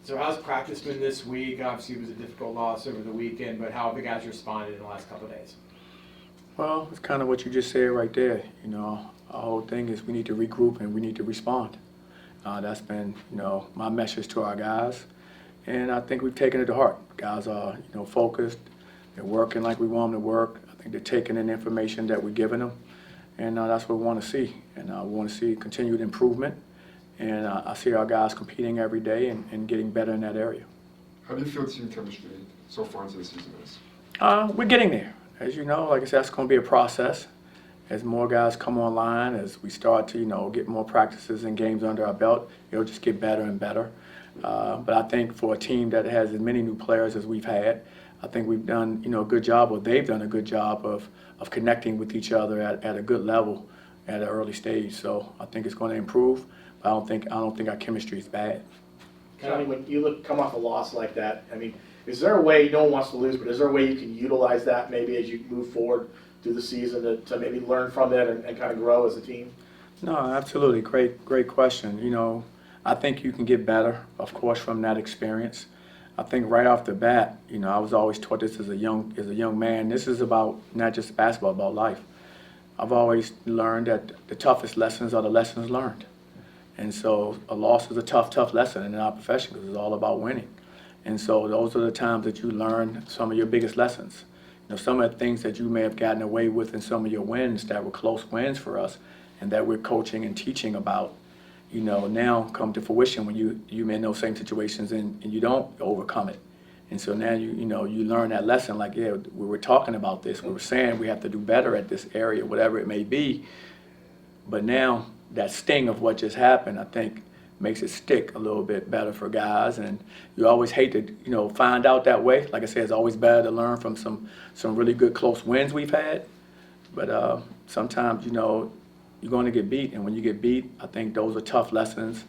So how's practice been this week? Obviously, it was a difficult loss over the weekend, but how have the guys responded in the last couple of days? Well, it's kind of what you just said right there. You know, our whole thing is we need to regroup and we need to respond. That's been, my message to our guys, and I think we've taken it to heart. Guys are, focused. They're working like we want them to work. I think they're taking in information that we're giving them, and that's what we want to see. And we want to see continued improvement. And I see our guys competing every day and getting better in that area. How do you feel team chemistry so far into the season is? We're getting there. As you know, like I said, that's going to be a process. As more guys come online, as we start to, get more practices and games under our belt, it'll just get better and better. But I think for a team that has as many new players as we've had, I think we've done, a good job, or they've done a good job of connecting with each other at a good level at an early stage. So I think it's going to improve. But I don't think our chemistry is bad. Johnny, when you come off a loss like that, is there a way, no one wants to lose, but is there a way you can utilize that maybe as you move forward through the season to maybe learn from that and kind of grow as a team? No, absolutely. Great question. I think you can get better, of course, from that experience. I think right off the bat, I was always taught this as a young man. This is about not just basketball, about life. I've always learned that the toughest lessons are the lessons learned. And so a loss is a tough lesson in our profession because it's all about winning. And so those are the times that you learn some of your biggest lessons. Some of the things that you may have gotten away with in some of your wins that were close wins for us and that we're coaching and teaching about, now come to fruition when you may in those same situations and you don't overcome it. And so now you learn that lesson, like, yeah, we were talking about this, we were saying we have to do better at this area, whatever it may be. But now that sting of what just happened, I think, makes it stick a little bit better for guys. And you always hate to, find out that way. Like I said, it's always better to learn from some really good close wins we've had. But sometimes, you're going to get beat. And when you get beat, I think those are tough lessons,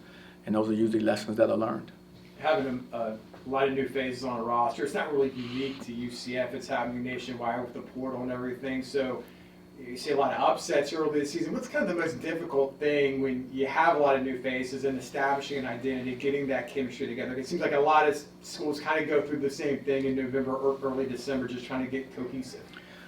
and those are usually lessons that are learned. Having a lot of new faces on a roster, it's not really unique to UCF. It's happening nationwide with the portal and everything. So you see a lot of upsets early this season. What's kind of the most difficult thing when you have a lot of new faces and establishing an identity, getting that chemistry together? It seems like a lot of schools kind of go through the same thing in November or early December, just trying to get cohesive.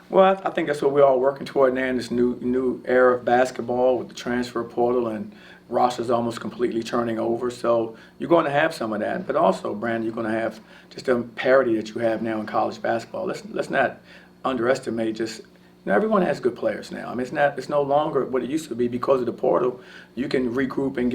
Well, I think that's what we're all working toward now in this new era of basketball with the transfer portal and rosters almost completely turning over. So you're going to have some of that. But also, Brandon, you're going to have just the parity that you have now in college basketball. Let's not underestimate just everyone has good players now. It's no longer what it used to be because of the portal. You can regroup and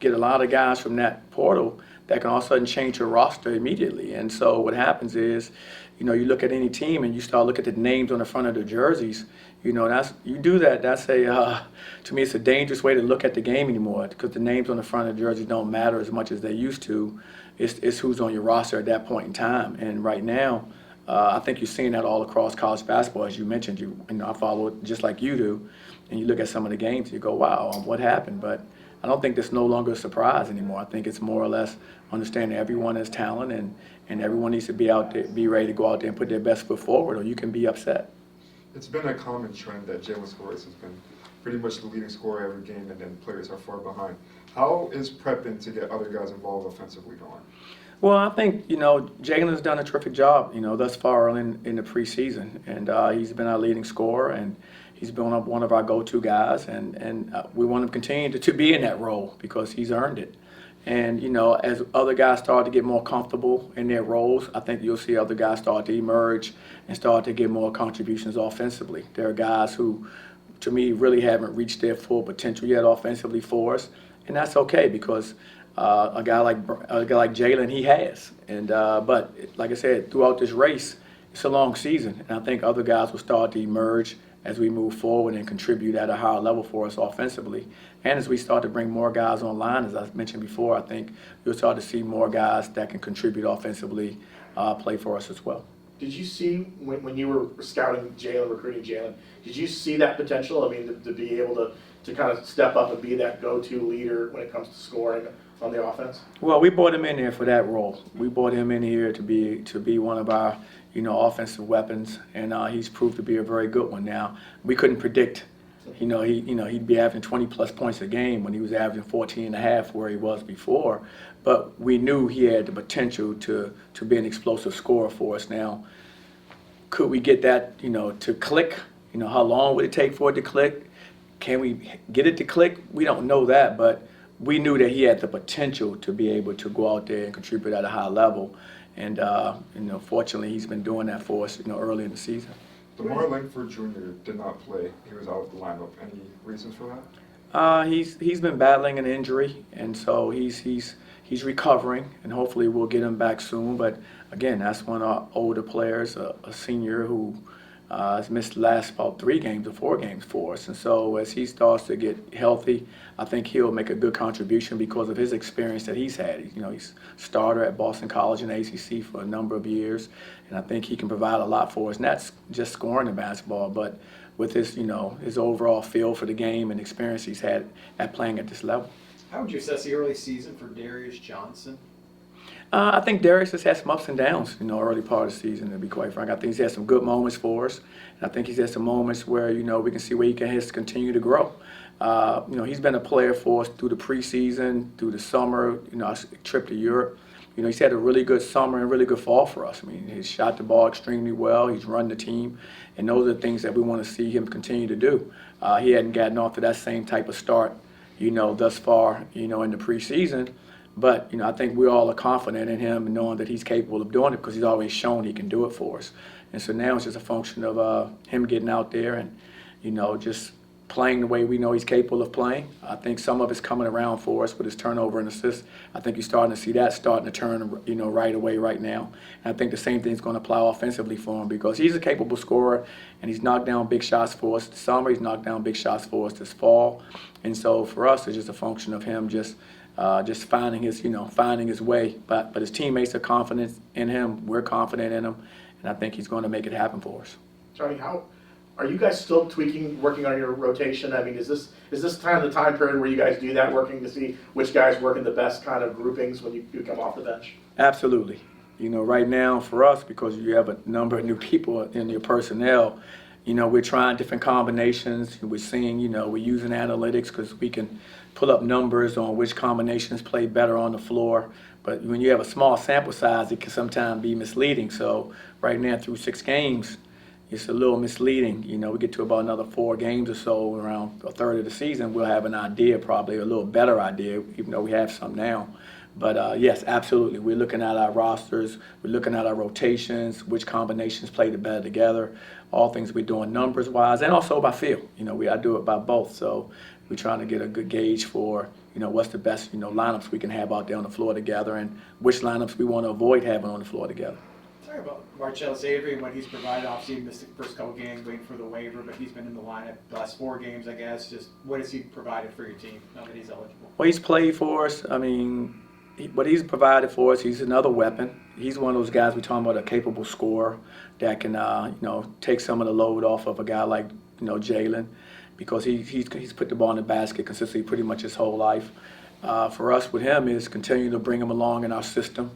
get a lot of guys from that portal that can all of a sudden change your roster immediately. And so what happens is, you look at any team and you start looking at the names on the front of the jerseys. You do that. That's to me, it's a dangerous way to look at the game anymore because the names on the front of the jerseys don't matter as much as they used to. It's who's on your roster at that point in time. And right now, I think you're seeing that all across college basketball. As you mentioned, I follow it just like you do, and you look at some of the games and you go, wow, what happened? But I don't think that's no longer a surprise anymore. I think it's more or less understanding everyone has talent and everyone needs to be out there, be ready to go out there and put their best foot forward, or you can be upset. It's been a common trend that Jalen Scores has been pretty much the leading scorer every game, and then players are far behind. How is prepping to get other guys involved offensively going? Well, I think, Jalen's done a terrific job, thus far in the preseason. And he's been our leading scorer, and he's been one of our go-to guys. And we want him to continue to be in that role because he's earned it. And, as other guys start to get more comfortable in their roles, I think you'll see other guys start to emerge and start to get more contributions offensively. There are guys who, to me, really haven't reached their full potential yet offensively for us. And that's okay because a guy like Jalen, he has. And but like I said, throughout this race, it's a long season, and I think other guys will start to emerge as we move forward and contribute at a higher level for us offensively. And as we start to bring more guys online, as I mentioned before, I think you'll start to see more guys that can contribute offensively play for us as well. Did you see, when you were scouting Jalen, recruiting Jalen, did you see that potential? To be able to kind of step up and be that go-to leader when it comes to scoring on the offense? Well, we brought him in there for that role. We brought him in here to be one of our offensive weapons, and he's proved to be a very good one. Now, we couldn't predict He'd be averaging 20 plus points a game when he was averaging 14 and a half where he was before. But we knew he had the potential to be an explosive scorer for us. Now, could we get that, to click? How long would it take for it to click? Can we get it to click? We don't know that, but we knew that he had the potential to be able to go out there and contribute at a high level. And, fortunately, he's been doing that for us, early in the season. DeMar Langford Jr. did not play. He was out of the lineup. Any reasons for that? He's been battling an injury, and so he's recovering, and hopefully we'll get him back soon. But again, that's one of our older players, a senior who has missed the last about 3 games or 4 games for us. And so as he starts to get healthy, I think he'll make a good contribution because of his experience that he's had. He's starter at Boston College in the ACC for a number of years, and I think he can provide a lot for us. And that's just scoring in basketball, but with his, his overall feel for the game and experience he's had at playing at this level. How would you assess the early season for Darius Johnson? I think Darius has had some ups and downs, early part of the season, to be quite frank. I think he's had some good moments for us. And I think he's had some moments where, we can see where he can continue to grow. He's been a player for us through the preseason, through the summer, our trip to Europe. He's had a really good summer and really good fall for us. He's shot the ball extremely well. He's run the team. And those are the things that we want to see him continue to do. He hadn't gotten off to that same type of start, thus far, in the preseason. But, I think we all are confident in him and knowing that he's capable of doing it because he's always shown he can do it for us. And so now it's just a function of him getting out there and, just playing the way we know he's capable of playing. I think some of it's coming around for us with his turnover and assists. I think you're starting to see that starting to turn, right away right now. And I think the same thing's going to apply offensively for him because he's a capable scorer and he's knocked down big shots for us this summer. He's knocked down big shots for us this fall. And so for us, it's just a function of him just finding his way. But his teammates are confident in him. We're confident in him. And I think he's going to make it happen for us. Johnny, how are you guys still working on your rotation? Is this kind of the time period where you guys do that, working to see which guys work in the best kind of groupings when you come off the bench? Absolutely. Right now for us, because you have a number of new people in your personnel, we're trying different combinations. We're seeing, we're using analytics because we can pull up numbers on which combinations play better on the floor. But when you have a small sample size, it can sometimes be misleading. So right now through 6 games, it's a little misleading. We get to about another 4 games or so, around a third of the season, we'll have an idea, probably a little better idea, even though we have some now. But yes, absolutely. We're looking at our rosters. We're looking at our rotations, which combinations play the better together, all things we're doing numbers-wise, and also by feel. I do it by both. So we're trying to get a good gauge for, what's the best, lineups we can have out there on the floor together and which lineups we want to avoid having on the floor together. Talk about Marcellus Avery and what he's provided. Obviously, he missed the first couple games waiting for the waiver, but he's been in the lineup the last 4 games, I guess. Just what has he provided for your team now that he's eligible? Well, he's played for us. What he's provided for us, he's another weapon. He's one of those guys we're talking about, a capable scorer that can, take some of the load off of a guy like, Jalen, because he's put the ball in the basket consistently pretty much his whole life. For us with him is continue to bring him along in our system.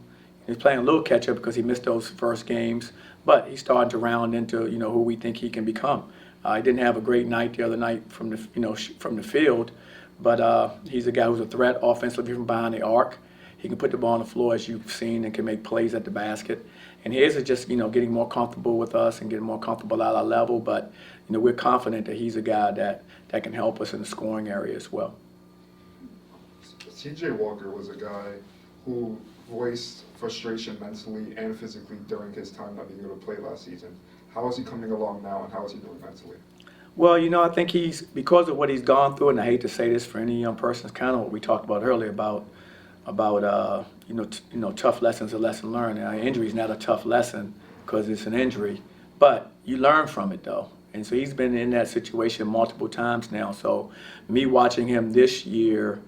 He's playing a little catch up because he missed those first games, but he's starting to round into who we think he can become. He didn't have a great night the other night from the from the field, but he's a guy who's a threat offensively from behind the arc. He can put the ball on the floor, as you've seen, and can make plays at the basket. And his is just getting more comfortable with us and getting more comfortable at our level. But we're confident that he's a guy that can help us in the scoring area as well. C.J. Walker was a guy who voiced frustration mentally and physically during his time not being able to play last season. How is he coming along now, and how is he doing mentally? Well, I think he's, because of what he's gone through, and I hate to say this for any young person, it's kind of what we talked about earlier about tough lessons, a lesson learned. Injury is not a tough lesson because it's an injury, but you learn from it though. And so he's been in that situation multiple times now. So me watching him this year,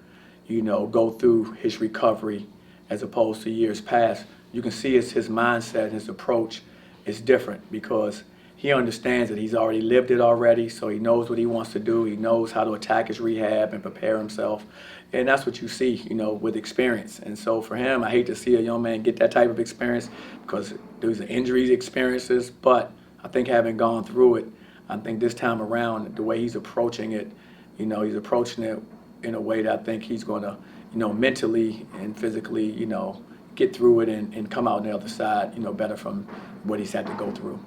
go through his recovery as opposed to years past, you can see his mindset, his approach is different because he understands that he's already lived it already, so he knows what he wants to do. He knows how to attack his rehab and prepare himself. And that's what you see, with experience. And so for him, I hate to see a young man get that type of experience because those are injury experiences, but I think having gone through it, I think this time around, the way he's approaching it, he's approaching it in a way that I think he's going to, mentally and physically, get through it and come out on the other side, better from what he's had to go through.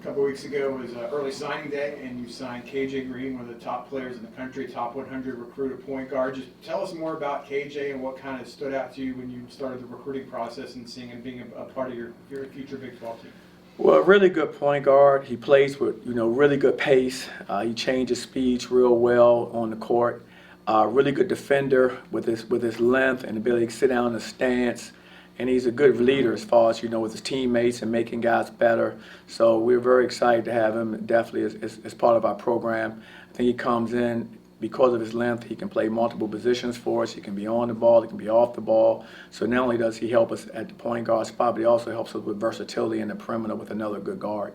A couple weeks ago was early signing day, and you signed KJ Green, one of the top players in the country, top 100 recruited point guard. Just tell us more about KJ and what kind of stood out to you when you started the recruiting process and seeing him being a part of your future Big 12 team. Well, a really good point guard. He plays with, really good pace. He changes speeds real well on the court. Really good defender with his length and ability to sit down in the stance. And he's a good leader as far as, with his teammates and making guys better. So we're very excited to have him definitely as part of our program. I think he comes in, because of his length, he can play multiple positions for us. He can be on the ball, he can be off the ball. So not only does he help us at the point guard spot, but he also helps us with versatility in the perimeter with another good guard.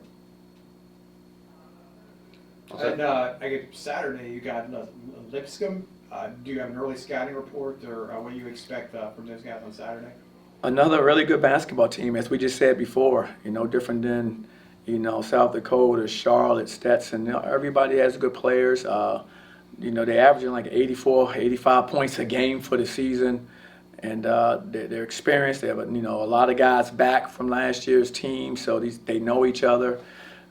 And I guess Saturday you got Lipscomb. Do you have an early scouting report, or what do you expect from those guys on Saturday? Another really good basketball team, as we just said before, different than, South Dakota, Charlotte, Stetson. Everybody has good players. They're averaging like 84, 85 points a game for the season. And they're experienced. They have, a lot of guys back from last year's team, so they know each other,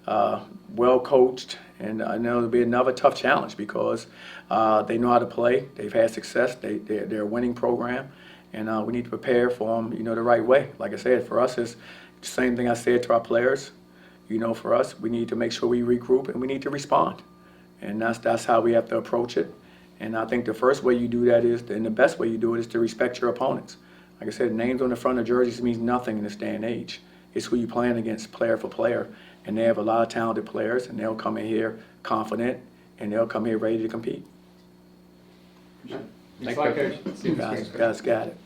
well coached. And I know it'll be another tough challenge because they know how to play. They've had success. They're a winning program. And we need to prepare for them, the right way. Like I said, for us, it's the same thing I said to our players. For us, we need to make sure we regroup and we need to respond. And that's how we have to approach it. And I think the first way you do that and the best way you do it is to respect your opponents. Like I said, names on the front of jerseys means nothing in this day and age. It's who you're playing against, player for player. And they have a lot of talented players, and they'll come in here confident, and they'll come here ready to compete. Thanks a lot, Coach. You guys got it.